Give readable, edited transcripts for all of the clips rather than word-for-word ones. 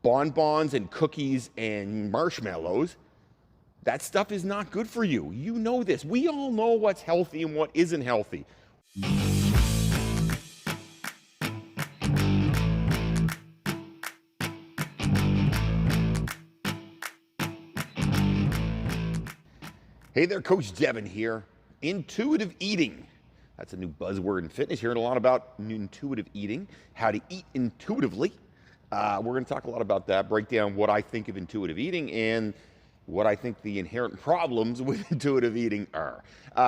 bonbons and cookies and marshmallows, that stuff is not good for you. You know this. We all know what's healthy and what isn't healthy. Hey there, Coach Devin here. Intuitive eating. That's a new buzzword in fitness. Hearing a lot about intuitive eating, how to eat intuitively. We're going to talk a lot about that, break down what I think of intuitive eating and what I think the inherent problems with intuitive eating are.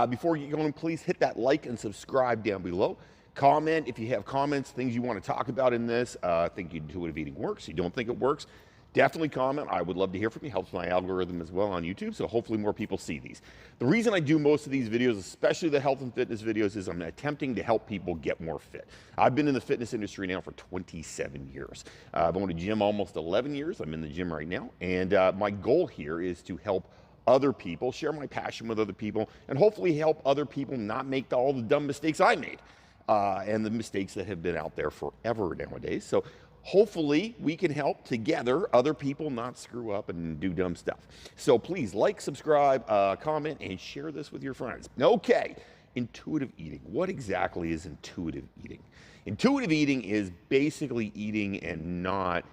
Before you get going, please hit that like and subscribe down below. Comment if you have comments, things you want to talk about in this. Think intuitive eating works, you don't think it works. Definitely comment. I would love to hear from you. Helps my algorithm as well on YouTube, so hopefully more people see these. The reason I do most of these videos, especially the health and fitness videos, is I'm attempting to help people get more fit. I've been in the fitness industry now for 27 years. I've owned a gym almost 11 years. I'm in the gym right now, and my goal here is to help other people, share my passion with other people, and hopefully help other people not make all the dumb mistakes I made and the mistakes that have been out there forever nowadays. So hopefully we can help together other people not screw up and do dumb stuff. So please like, subscribe, comment, and share this with your friends. Okay, intuitive eating. What exactly is intuitive eating? Intuitive eating is basically eating and not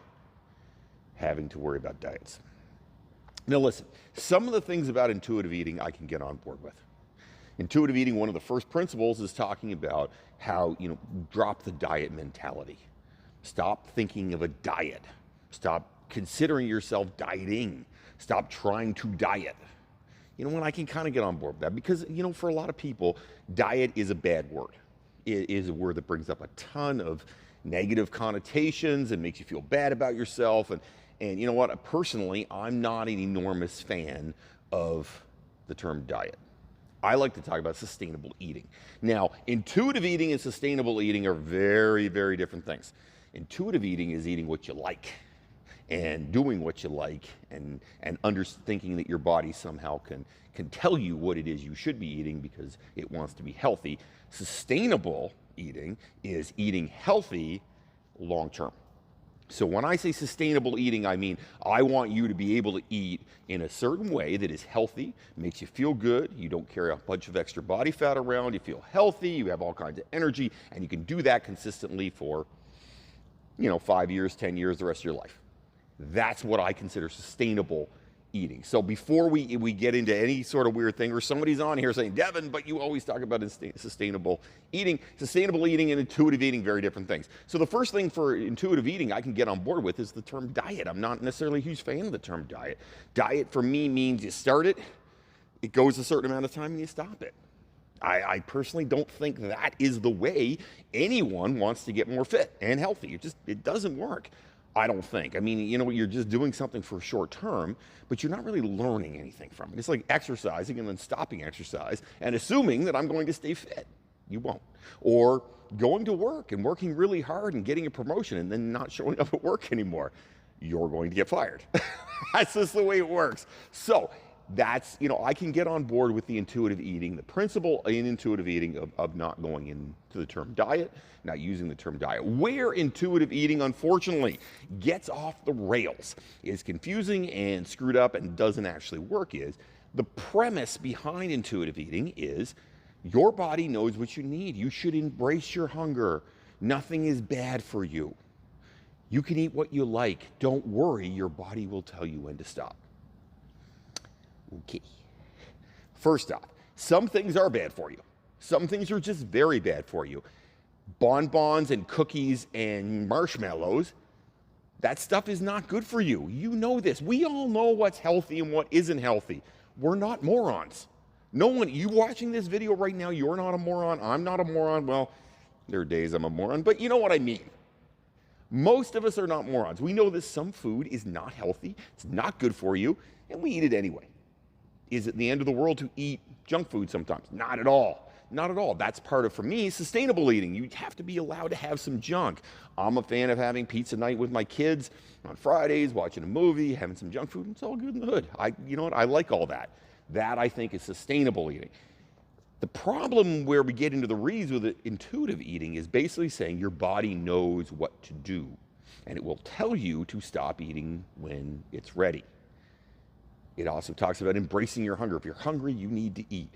having to worry about diets. Now listen, some of the things about intuitive eating I can get on board with. Intuitive eating, one of the first principles is talking about how, drop the diet mentality. Stop thinking of a diet. Stop considering yourself dieting. Stop trying to diet. When I can kind of get on board with that because, for a lot of people, diet is a bad word. It is a word that brings up a ton of negative connotations and makes you feel bad about yourself. And you know what? Personally, I'm not an enormous fan of the term diet. I like to talk about sustainable eating. Now, intuitive eating and sustainable eating are very, very different things. Intuitive eating is eating what you like and doing what you like and thinking that your body somehow can tell you what it is you should be eating because it wants to be healthy. Sustainable eating is eating healthy long term. So when I say sustainable eating, I mean I want you to be able to eat in a certain way that is healthy, makes you feel good, you don't carry a bunch of extra body fat around, you feel healthy, you have all kinds of energy, and you can do that consistently for 5 years, 10 years, the rest of your life. That's what I consider sustainable eating. So before we get into any sort of weird thing, or somebody's on here saying, Devin, but you always talk about sustainable eating and intuitive eating, very different things. So the first thing for intuitive eating I can get on board with is the term diet. I'm not necessarily a huge fan of the term diet. Diet for me means you start it, it goes a certain amount of time, and you stop it. I personally don't think that is the way anyone wants to get more fit and healthy. It doesn't work, I don't think. I mean, you're just doing something for short term, but you're not really learning anything from it. It's like exercising and then stopping exercise and assuming that I'm going to stay fit. You won't. Or going to work and working really hard and getting a promotion and then not showing up at work anymore. You're going to get fired. That's just the way it works. So that's, I can get on board with the intuitive eating, the principle in intuitive eating of not going into the term diet, not using the term diet. Where intuitive eating, unfortunately, gets off the rails, is confusing and screwed up and doesn't actually work is, the premise behind intuitive eating is your body knows what you need. You should embrace your hunger. Nothing is bad for you. You can eat what you like. Don't worry, your body will tell you when to stop. Okay. First off, some things are bad for you. Some things are just very bad for you. Bonbons and cookies and marshmallows, that stuff is not good for you. You know this. We all know what's healthy and what isn't healthy. We're not morons. No one, you watching this video right now, you're not a moron. I'm not a moron. Well, there are days I'm a moron, but you know what I mean. Most of us are not morons. We know that some food is not healthy, it's not good for you, and we eat it anyway. Is it the end of the world to eat junk food sometimes? Not at all. Not at all. That's part of, for me, sustainable eating. You have to be allowed to have some junk. I'm a fan of having pizza night with my kids on Fridays, watching a movie, having some junk food. It's all good in the hood. You know what? I like all that. That, I think, is sustainable eating. The problem where we get into the weeds with intuitive eating is basically saying your body knows what to do. And it will tell you to stop eating when it's ready. It also talks about embracing your hunger. If you're hungry, you need to eat.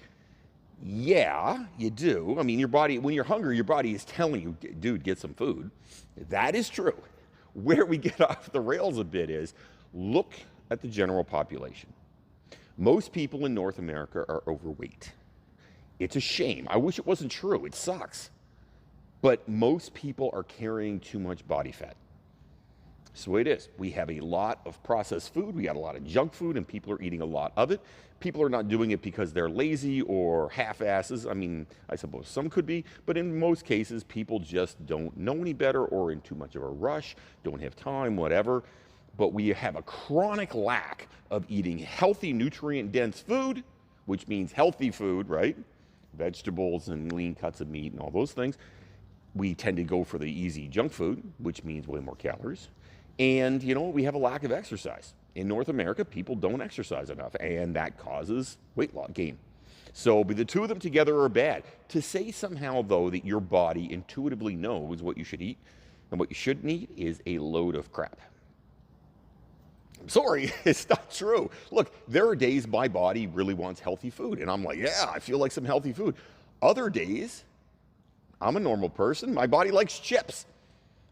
Yeah, you do. I mean, your body, when you're hungry, your body is telling you, dude, get some food. That is true. Where we get off the rails a bit is look at the general population. Most people in North America are overweight. It's a shame. I wish it wasn't true. It sucks. But most people are carrying too much body fat. That's the way it is. We have a lot of processed food. We got a lot of junk food, and people are eating a lot of it. People are not doing it because they're lazy or half-asses. I mean, I suppose some could be, but in most cases, people just don't know any better or in too much of a rush, don't have time, whatever. But we have a chronic lack of eating healthy, nutrient-dense food, which means healthy food, right? Vegetables and lean cuts of meat and all those things. We tend to go for the easy junk food, which means way more calories. And, you know, we have a lack of exercise. In North America, people don't exercise enough, and that causes weight loss gain. So the two of them together are bad. To say somehow, though, that your body intuitively knows what you should eat and what you shouldn't eat is a load of crap. I'm sorry, it's not true. Look, there are days my body really wants healthy food, and I'm like, yeah, I feel like some healthy food. Other days, I'm a normal person, my body likes chips.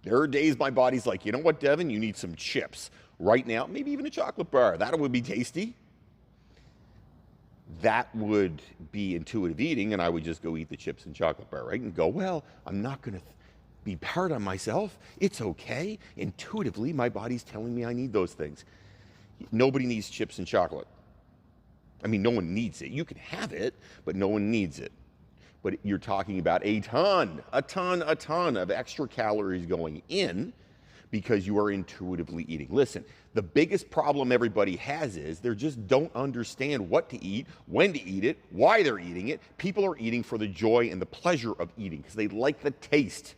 There are days my body's like, you know what, Devin, you need some chips. Right now, maybe even a chocolate bar. That would be tasty. That would be intuitive eating, and I would just go eat the chips and chocolate bar, right? And go, well, I'm not going to be hard on myself. It's okay. Intuitively, my body's telling me I need those things. Nobody needs chips and chocolate. I mean, no one needs it. You can have it, but no one needs it. But you're talking about a ton of extra calories going in because you are intuitively eating. Listen, the biggest problem everybody has is they just don't understand what to eat, when to eat it, why they're eating it. People are eating for the joy and the pleasure of eating because they like the taste.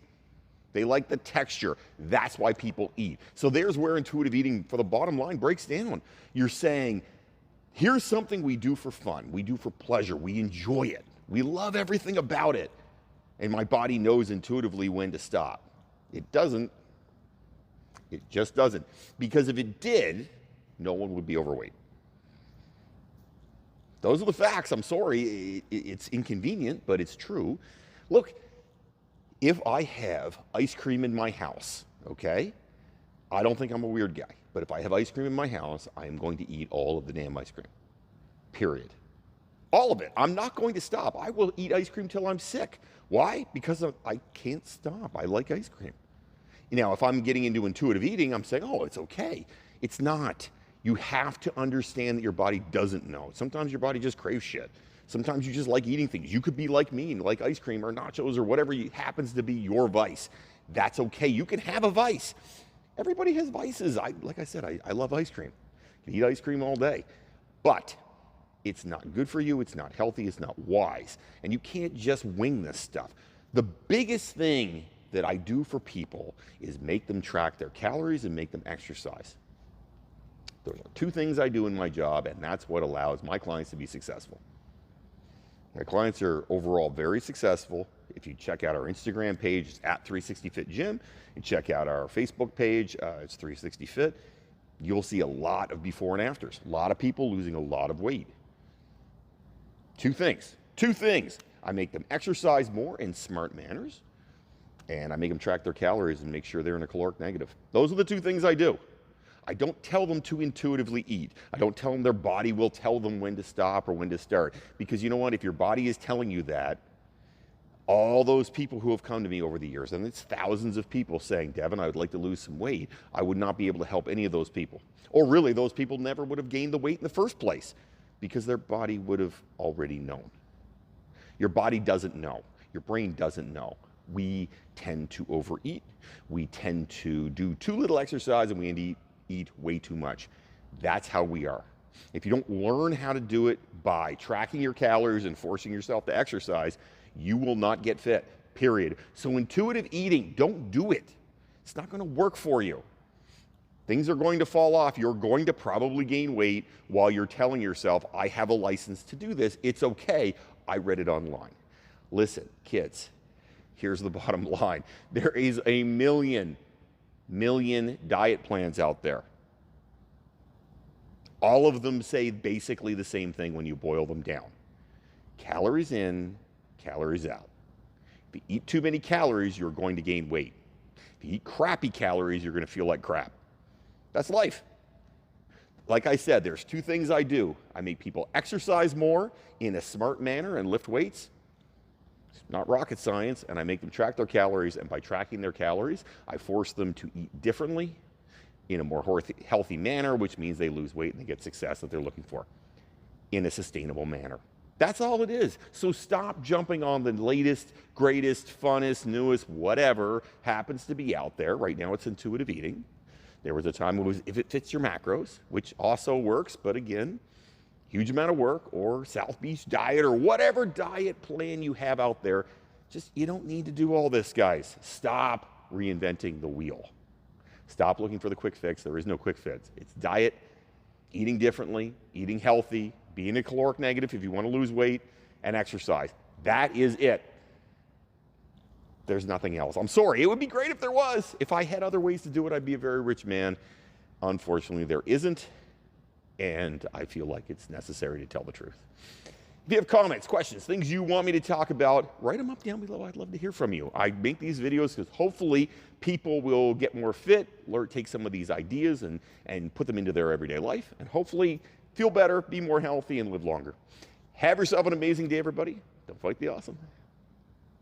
They like the texture. That's why people eat. So there's where intuitive eating, for the bottom line, breaks down. You're saying, here's something we do for fun. We do for pleasure. We enjoy it. We love everything about it. And my body knows intuitively when to stop. It doesn't. It just doesn't. Because if it did, no one would be overweight. Those are the facts. I'm sorry. It's inconvenient, but it's true. Look, if I have ice cream in my house, okay, I don't think I'm a weird guy. But if I have ice cream in my house, I am going to eat all of the damn ice cream. Period. All of it. I'm not going to stop. I will eat ice cream till I'm sick. Why? Because I can't stop. I like ice cream. Now, if I'm getting into intuitive eating, I'm saying, oh, it's okay. It's not. You have to understand that your body doesn't know. Sometimes your body just craves shit. Sometimes you just like eating things. You could be like me and like ice cream or nachos or whatever happens to be your vice. That's okay. You can have a vice. Everybody has vices. Like I said, I love ice cream. I can eat ice cream all day. But it's not good for you. It's not healthy. It's not wise. And you can't just wing this stuff. The biggest thing that I do for people is make them track their calories and make them exercise. Those are two things I do in my job, and that's what allows my clients to be successful. My clients are overall very successful. If you check out our Instagram page, it's at 360fit Gym. You check out our Facebook page, it's 360fit. You'll see a lot of before and afters. A lot of people losing a lot of weight. Two things. I make them exercise more in smart manners, and I make them track their calories and make sure they're in a caloric negative. Those are the two things I do. I don't tell them to intuitively eat. I don't tell them their body will tell them when to stop or when to start. Because you know what? If your body is telling you that, all those people who have come to me over the years, and it's thousands of people saying, Devin, I would like to lose some weight, I would not be able to help any of those people. Or really, those people never would have gained the weight in the first place because their body would have already known. Your body doesn't know. Your brain doesn't know. We tend to overeat. We tend to do too little exercise, and we eat way too much. That's how we are. If you don't learn how to do it by tracking your calories and forcing yourself to exercise, you will not get fit, period. So intuitive eating, don't do it. It's not going to work for you. Things are going to fall off. You're going to probably gain weight while you're telling yourself, I have a license to do this. It's okay. I read it online. Listen, kids, here's the bottom line. There is a million million diet plans out there. All of them say basically the same thing when you boil them down. Calories in, calories out. If you eat too many calories, you're going to gain weight. If you eat crappy calories, you're going to feel like crap. That's life. Like I said, there's two things I do. I make people exercise more in a smart manner and lift weights. It's not rocket science. And I make them track their calories. And by tracking their calories, I force them to eat differently in a more healthy manner, which means they lose weight and they get success that they're looking for in a sustainable manner. That's all it is. So stop jumping on the latest, greatest, funnest, newest, whatever happens to be out there. Right now it's intuitive eating. There was a time when it was if it fits your macros, which also works, but again, huge amount of work, or South Beach diet, or whatever diet plan you have out there. Just, you don't need to do all this, guys. Stop reinventing the wheel. Stop looking for the quick fix. There is no quick fix. It's diet, eating differently, eating healthy, being a caloric negative if you want to lose weight, and exercise. That is it. There's nothing else. I'm sorry. It would be great if there was. If I had other ways to do it, I'd be a very rich man. Unfortunately, there isn't, and I feel like it's necessary to tell the truth. If you have comments, questions, things you want me to talk about, write them up down below. I'd love to hear from you. I make these videos because hopefully people will get more fit, take some of these ideas and put them into their everyday life, and hopefully feel better, be more healthy, and live longer. Have yourself an amazing day, everybody. Don't fight the awesome.